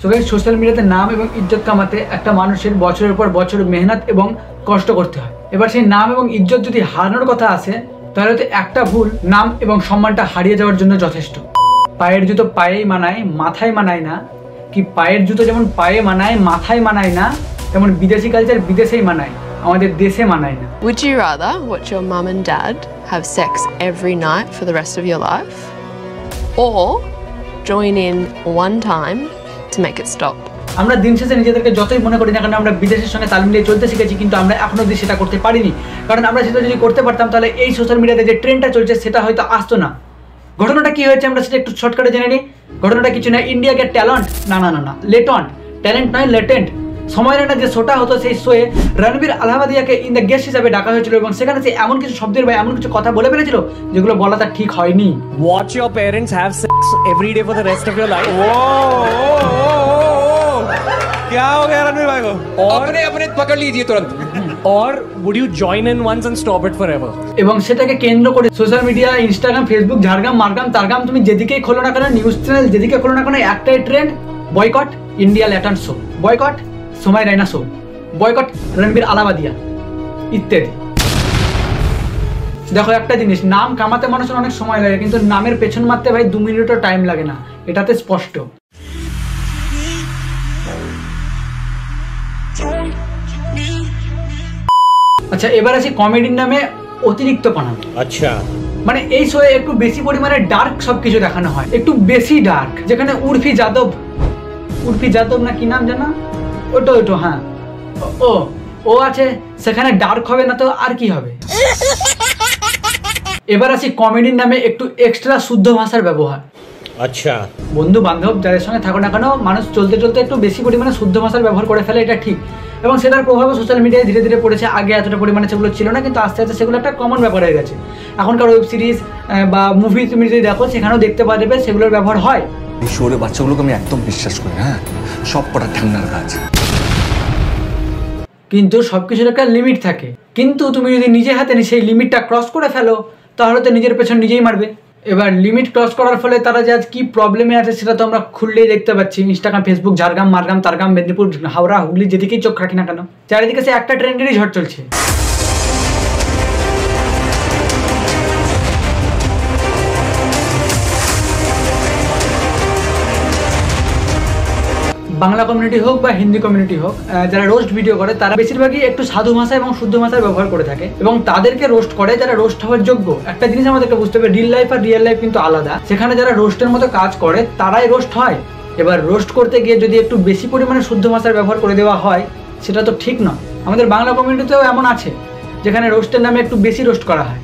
So guys, social মিডিয়াতে নাম এবং ইজ্জত কামাতে একটা মানুষের বছরের পর বছর মেহনত এবং কষ্ট করতে হয়। এবার সেই নাম এবং ইজ্জত যদি হারানোর কথা আসে, তাহলে তো একটা ভুল নাম এবং সম্মানটা হারিয়ে যাওয়ার জন্য যথেষ্ট। পায়ের জুতো পায়েই মানায়, মাথায় মানায় না। কি পায়ের জুতো যেমন পায়ে মানায়, মাথায় মানায় না, তেমন বিদেশি কালচার বিদেশেই মানায়, আমাদের দেশে মানায় না। Would you rather watch your mum and dad have sex every night for the rest of your life, or join in one time to make it stop? আমরা দিন শেষে নিজেদেরকে যতই মনে করি না কেন আমরা বিদেশের সঙ্গে তাল মিলিয়ে চলতে শিখেছি, কিন্তু আমরা এখনো অবধি সেটা করতে পারিনি। কারণ আমরা সেটা যদি করতে পারতাম তাহলে এই সোশ্যাল মিডিয়াতে যে ট্রেন্ডটা চলছে সেটা হয়তো আসতো না। ঘটনাটা কি হয়েছে আমরা সেটা একটু শর্টকাটে জেনে নিই। ঘটনাটা কিছু না, ইন্ডিয়াকে ট্যালেন্ট না লেটন্ট, ট্যালেন্ট নয় লেটেন্ট সময় না যে শোটা হতো, সেই শোয়ে রণবীর আলাহাবাদিয়াকে ইন দ্য গেস্ট হিসাবে ডাকা হয়েছিল এবং সেখানে সে এমন কিছু শব্দের বা এমন কিছু কথা বলে ফেলেছিল যেগুলো বলা তার ঠিক হয়নি। Watch your parents have sex every day for the rest of your life. क्या हो गया रणवीर भाई को? अपने पकड़ लीजिए तुरंत। Or would you join in once and stop it forever? এবং সেটাকে কেন্দ্র করে social media, Instagram, Facebook, Jhargram, মারগ্রাম, তারগ্রাম, তুমি যেদিকেই খোলো না কেন, নিউজ চ্যানেল যেদিকে খোলো না কেন, একটাই trend, boycott India latent show, boycott Samay Raina show, boycott Ranveer Allahbadia ইত্যাদি। দেখো একটা জিনিস, নাম কামাতে মানুষের অনেক সময় লাগে, কিন্তু নামের পেছন মারতে ভাই 2 মিনিটও টাইম লাগে না, এটাতে স্পষ্ট। আচ্ছা, এবার আসি কমেডির নামে অতিরিক্ত বানানো। अच्छा, মানে এই শোয়ে একটু বেশি পরিমাণে ডার্ক সবকিছু দেখানো হয়, একটু বেশি ডার্ক। যেখানে উর্ফি যাদব না কি নাম জানা, ওটো হ্যাঁ, ও আছে, সেখানে ডার্ক হবে না তো আর কি হবে। এবার আসি কমেডির নামে একটু এক্সট্রা শুদ্ধ ভাষার ব্যবহার। अच्छा, বন্ধু বান্ধব যাদের সঙ্গে থাকো না কেন, মানুষ চলতে চলতে একটু বেশি পরিমাণে শুদ্ধ ভাষার ব্যবহার করে ফেলে, এটা ঠিক। এবং সেটার প্রভাবে সোশ্যাল মিডিয়ায় ধীরে ধীরে পড়েছে। আগে এতটা পরিমাণে সেগুলো ছিল না, কিন্তু আস্তে আস্তে সেগুলো একটা কমন ব্যাপার হয়ে গেছে। এখনকার ওয়েব সিরিজ বা মুভি তুমি যদি দেখো, সেখানেও দেখতে পারবে সেগুলোর ব্যবহার হয়। এই শহরের বাচ্চাগুলোকে আমি একদম বিশ্বাস করি, হ্যাঁ, সব কটা ঠান্ডার কাজ। কিন্তু সবকিছুর একটা লিমিট থাকে, কিন্তু তুমি যদি নিজে হাতে সেই লিমিটটা ক্রস করে ফেলো, তাহলে তো নিজের পেছন নিজেই মারবে। এবার লিমিট ক্রস করার ফলে তারা যে আজ কি প্রবলেমে আছে সেটা তো আমরা খুললেই দেখতে পাচ্ছি। ইনস্টাগ্রাম, ফেসবুক, ঝাড়গ্রাম, মারগ্রাম, তারগ্রাম, মেদিনীপুর, হাওড়া, হুগলি, যেদিকেই চোখ রাখি না কেন, চারিদিকে সে একটা ট্রেন্ডেরই ঝড় চলছে। বাংলা কমিউনিটি হোক বা হিন্দি কমিউনিটি হোক, যারা রোস্ট ভিডিও করে তারা বেশিরভাগই একটু সাধু ভাষা এবং শুদ্ধ ভাষার ব্যবহার করে থাকে এবং তাদেরকে রোস্ট করে যারা রোস্ট হওয়ার যোগ্য। একটা জিনিস আমাদেরকে বুঝতে হবে, রিল লাইফ আর রিয়েল লাইফ কিন্তু আলাদা। সেখানে যারা রোস্টের মতো কাজ করে তারাই রোস্ট হয়। এবার রোস্ট করতে গিয়ে যদি একটু বেশি পরিমাণে শুদ্ধ ভাষার ব্যবহার করে দেওয়া হয়, সেটা তো ঠিক নয়। আমাদের বাংলা কমিউনিটিতেও এমন আছে যেখানে রোস্টের নামে একটু বেশি রোস্ট করা হয়।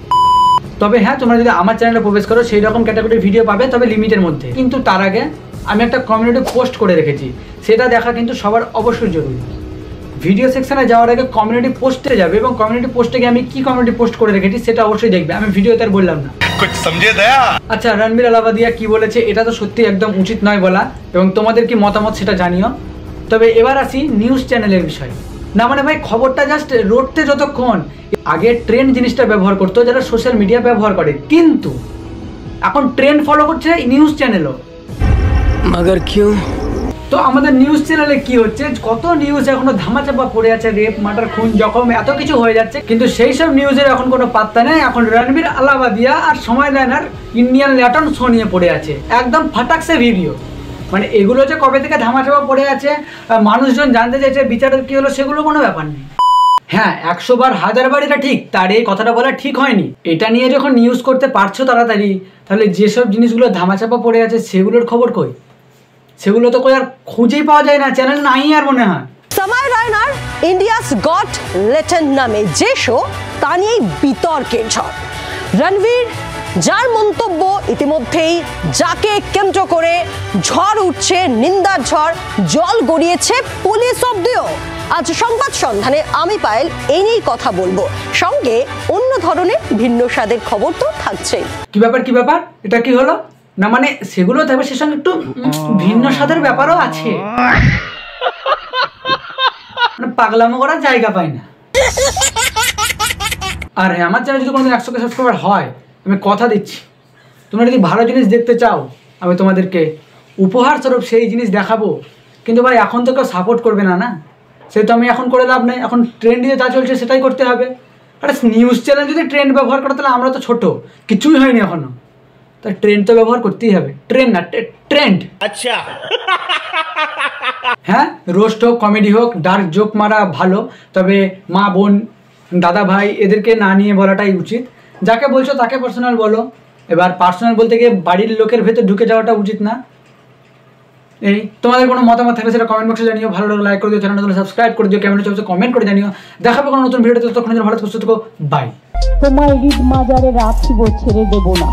তবে হ্যাঁ, তোমরা যদি আমার চ্যানেলে প্রবেশ করো সেই রকম ক্যাটাগরির ভিডিও পাবে, তবে লিমিটের মধ্যে। কিন্তু তার আগে আমি একটা কমিউনিটি পোস্ট করে রেখেছি, সেটা দেখা কিন্তু সবার অবশ্যই জরুরি। ভিডিও সেকশনে যাওয়ার আগে কমিউনিটি পোস্টে যাবে এবং কমিউনিটি পোস্টে গিয়ে আমি কি কমিউনিটি পোস্ট করে রেখেছি সেটা অবশ্যই দেখবে। আমি ভিডিওতে আর বললাম না। আচ্ছা, রণবীর আলাহাবাদিয়া কি বলেছে এটা তো সত্যি একদম উচিত নয় বলা, এবং তোমাদের কি মতামত সেটা জানিও। তবে এবার আসি নিউজ চ্যানেলের বিষয়ে। না মানে ভাই, খবরটা জাস্ট রটতে যতক্ষণ আগে ট্রেন্ড জিনিসটা ব্যবহার করতো যারা সোশ্যাল মিডিয়া ব্যবহার করে, কিন্তু এখন ট্রেন্ড ফলো করছে নিউজ চ্যানেলও। मगर क्यों? তো আমাদের নিউজ চ্যানেলে কি হচ্ছে, কত নিউজ এখনো ধামাচাপা পড়ে আছে, রেপ, মার্ডার, খুন, জখম, এত কিছু হয়ে যাচ্ছে, কিন্তু সেই সব নিউজের এখন কোনো পাত্তা নেই। এখন রণবীর আলাহাবাদিয়া আর সময় রায়নার ইন্ডিয়ান ল্যাটন শো নিয়ে পড়ে আছে, একদম ফাটাকসে ভিডিও। মানে এগুলো যে কবে থেকে ধামাচাপা পড়ে আছে, মানুষজন জানতে চাইছে বিচারের কি হলো, সেগুলো কোনো ব্যাপার নেই। হ্যাঁ, 100 বার 1000 বার এটা ঠিক, তার এই কথাটা বলা ঠিক হয়নি। এটা নিয়ে যখন নিউজ করতে পারছো তাড়াতাড়ি, তাহলে যেসব জিনিসগুলো ধামাচাপা পড়ে আছে সেগুলোর খবর কই? সেগুলো তো কই আর খুঁজেই পাওয়া যায় না, চ্যানেল নাই আর মনে হয়। সময় রায়নার ইন্ডিয়াস গট লেটেন্ট নামে যে শো, তা নিয়েই বিতর্কের ঝড়। রণবীর যার মন্তব্য ইতিমধ্যেই যাকে কেন্দ্র করে ঝড় উঠছে, নিন্দার ঝড়, জল গড়িয়েছে পুলিশ অব্দিও। আজ সংবাদ সন্ধানে আমি পায়েল এই নিয়েই কথা বলবো, সঙ্গে অন্য ধরনের ভিন্ন স্বাদের খবর তো থাকছে। কি ব্যাপার এটা কি হলো না, মানে সেগুলো থাকবে, সে সঙ্গে একটু ভিন্ন স্বাদের ব্যাপারও আছে। মানে পাগলামো করার জায়গা পাই না। আর হ্যাঁ, আমার চ্যানেল যদি কোনোদিন 100K সাবস্ক্রাইবার হয়, আমি কথা দিচ্ছি, তোমরা যদি ভালো জিনিস দেখতে চাও, আমি তোমাদেরকে উপহার স্বরূপ সেই জিনিস দেখাবো কিন্তু ভাই এখন তো কেউ সাপোর্ট করবে না, না সেহেতু আমি এখন করে লাভ নেই, এখন ট্রেন্ডে যা চলছে সেটাই করতে হবে। আরে নিউজ চ্যানেল যদি ট্রেন্ড ব্যবহার করে তাহলে আমরা তো ছোট, কিছুই হয়নি এখনো, তাই ট্রেন্ড তো ব্যবহার করতেই হবে। ট্রেন্ড না ট্রেন্ড। আচ্ছা হ্যাঁ, রোস্ট হোক কমেডি হোক ডার্ক জোক মারা ভালো, তবে মা বোন দাদা ভাই এদেরকে না নিয়ে বলাটাই উচিত। যাকে বলছো তাকে পার্সোনাল বলো, এবার পার্সোনাল বলতে গিয়ে বাড়ির লোকের ভেতর ঢুকে যাওয়াটা উচিত না। এই তোমাদের কোনো মতামত থাকলে সেটা কমেন্ট বক্সে জানিও, ভালো লাগলে লাইক করে দিও, চ্যানেলটা সাবস্ক্রাইব করে দিও, ক্যামেরা চলছে কমেন্ট করে জানিও। দেখাবে কোনো নতুন ভিডিওতে, ততক্ষণ ভালো সুস্থ থেকো, বাই। তোমার ঈদ মাজারে রাখবো, ছেড়ে দেবো না।